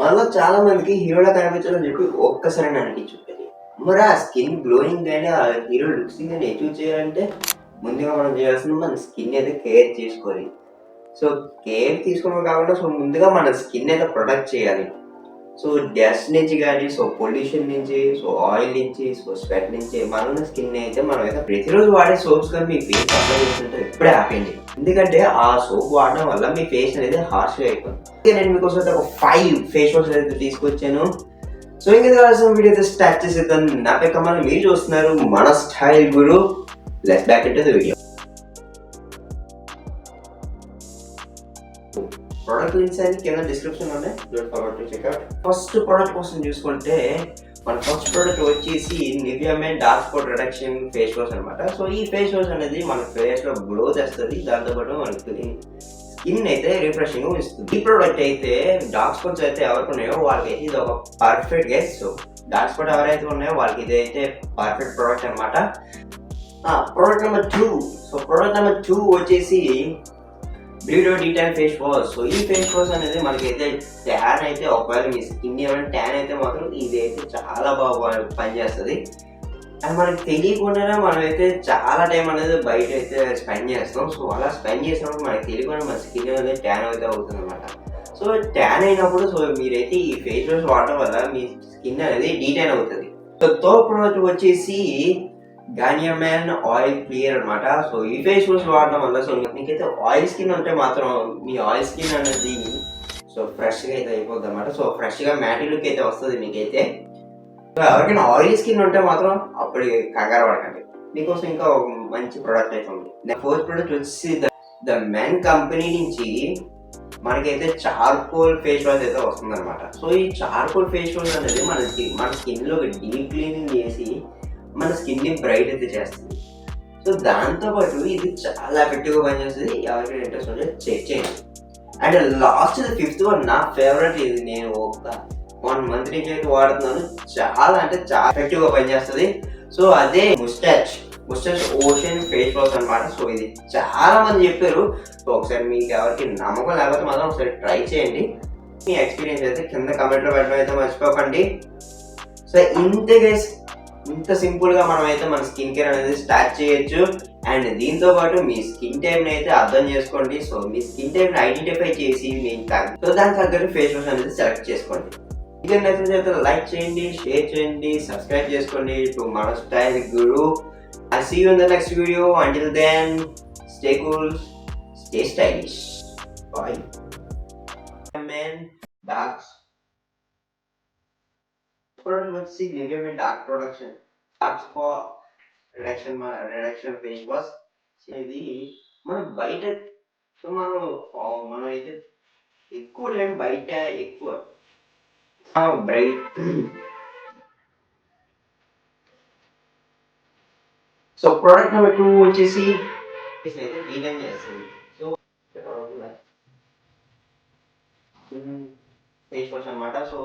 మనలో చాలా మందికి హీరోలా కనిపించాలని చెప్పి ఒక్కసారి అనిపించుంటది. మరి ఆ స్కిన్ గ్లోయింగ్ కానీ ఆ హీరో లుక్స్ కానీ అచీవ్ చేయాలంటే ముందుగా మనం చేయాల్సింది మన స్కిన్ అయితే కేర్ చేసుకోవాలి. సో కేర్ తీసుకోవడం కాకుండా ముందుగా మన స్కిన్ అయితే ప్రొటెక్ట్ చేయాలి. సో డస్ట్ నుంచి కానీ, సో పొల్యూషన్ నుంచి, సో ఆయిల్ నుంచి, సో స్వెట్ నుంచి మన స్కిన్ అయితే మనం అయితే ప్రతిరోజు వాడే సోప్స్ కానీ మీ ఫేస్ అప్లై చేస్తుంటే ఇప్పుడే ఆపేయండి. ఎందుకంటే ఆ సోప్ వాడడం వల్ల మీ ఫేస్ అనేది హార్ష్గా అయిపోతుంది. నేను మీకోసం అయితే ఒక 5 ఫేస్ వాష్ అయితే తీసుకొచ్చాను. సో ఇంకా కావాల్సిన వీడియో అయితే స్టార్ట్ చేసేద్దాం. నా పేరు కమల్, మీరు చూస్తున్నారు మన Style Guru. Let's back into the video. Product links అని కింద డిస్క్రిప్షన్ లో ఉన్నాయి, don't forget to check out. First product కోసం చూసుకుంటే మన ఫస్ట్ ప్రోడక్ట్ వచ్చేసి Nivea men dark spot reduction face wash అనమాట. సో ఈ ఫేస్ వాష్ అనేది మన ఫేస్ లో గ్లో తెస్తుంది, దాంతోపాటు మనకి స్కిన్ అయితే రిఫ్రెషింగ్ ఇస్తుంది. ఈ ప్రోడక్ట్ అయితే డార్క్ స్పాట్స్ అయితే ఎవరికి ఉన్నాయో వాళ్ళకైతే ఇది ఒక perfect guess. So dark spot ఎవరైతే ఉన్నాయో వాళ్ళకి ఇది అయితే పర్ఫెక్ట్ ప్రోడక్ట్ అనమాట. Product number 2. So product number 2 వచ్చేసి bureau detail face wash. So ఈ ఫేస్ వాష్ అనేది మనకైతే ట్యాన్ అయితే, ఒకవేళ మీ స్కిన్ ఏమైనా ట్యాన్ అయితే మాత్రం ఇది అయితే చాలా బాగా పనిచేస్తుంది. అండ్ మనకి తెలియకుండానే మనమైతే చాలా టైం అనేది బయట అయితే స్పెండ్ చేస్తాం. సో అలా స్పెండ్ చేసినప్పుడు మనకి తెలియకుండా మన స్కిన్ అనేది ట్యాన్ అయితే అవుతుంది అనమాట. సో ట్యాన్ అయినప్పుడు సో మీరైతే ఈ ఫేస్ వాష్ వాడటం వల్ల మీ స్కిన్ అనేది డీటైన్ అవుతుంది. సో థర్డ్ ప్రోడక్ట్ వచ్చేసి గార్నియర్ మెన్ ఆయిల్ క్లియర్ అనమాట. సో ఈ ఫేస్ వాష్ వాడడం వల్ల సో మీకైతే ఆయిల్ స్కిన్ ఉంటే మాత్రం మీ ఆయిల్ స్కిన్ అనేది సో ఫ్రెష్గా అయితే అయిపోద్ది అనమాట. సో ఫ్రెష్గా మ్యాటీ లుక్ అయితే వస్తుంది మీకైతే. సో ఎవరికైనా ఆయిల్ స్కిన్ ఉంటే మాత్రం అప్పుడు కంగారు పడకండి, మీకోసం ఇంకా ఒక మంచి ప్రోడక్ట్ అయితే ఉంది. ఫోర్త్ ప్రోడక్ట్ వచ్చి ద మెన్ కంపెనీ నుంచి మనకైతే చార్కోల్ ఫేస్ వాష్ అయితే వస్తుంది అనమాట. సో ఈ చార్కోల్ ఫేస్ వాష్ అనేది మన స్కిన్ లో డీప్ క్లీనింగ్ చేసి మన స్కిన్ ని బ్రైట్ అయితే చేస్తుంది. సో దాంతోపాటు ఇది చాలా ఎఫెక్టివ్గా పనిచేస్తుంది. ఎవరికి ఇంట్రెస్ట్ ఉంటే చెక్ చేయండి. అండ్ లాస్ట్ 5th వన్ నా ఫేవరెట్. ఇది నేను ఒక 1 month నుంచి అయితే వాడుతున్నాను. చాలా అంటే చాలా ఎఫెక్టివ్గా పనిచేస్తుంది. సో అదే ముస్టాచ్ ఓషన్ ఫేస్ వాష్ అనమాట. సో ఇది చాలా మంది చెప్పారు. సో ఒకసారి మీకు ఎవరికి నమ్మకం లేకపోతే మాత్రం ఒకసారి ట్రై చేయండి. మీ ఎక్స్పీరియన్స్ అయితే కింద కమెంట్లో పెట్టడం అయితే మర్చిపోకండి. సో ఇంతే గైస్, ఇంత సింపుల్ గా మనం అయితే మన స్కిన్ కేర్ అనేది స్టార్ట్ చేయొచ్చు. అండ్ దీంతో పాటు మీ స్కిన్ టైప్ అయితే అర్థం చేసుకోండి. సో మీ స్కిన్ టైప్ ఐడెంటిఫై చేసి సో దానికి తగ్గట్టు ఫేస్ వాష్ అనేది సెలెక్ట్ చేసుకోండి. ఇక మెసేజ్ అయితే లైక్ చేయండి, షేర్ చేయండి, సబ్స్క్రైబ్ చేసుకోండి టు మన Style Guru. I see you in the next video. Until then stay cool, stay stylish. Bye. Dark వచ్చి నిజమే dark production dark spot reduction face wash. ఇది మనం బయట మనం అయితే ఎక్కువ టైం బయట ఎక్కువ బ్రైట్. సో ప్రోడక్ట్ నెంబర్ 2 వచ్చేసి అయితే డిజైన్ చేస్తుంది. సో ఫేస్ వాష్ అనమాట. సో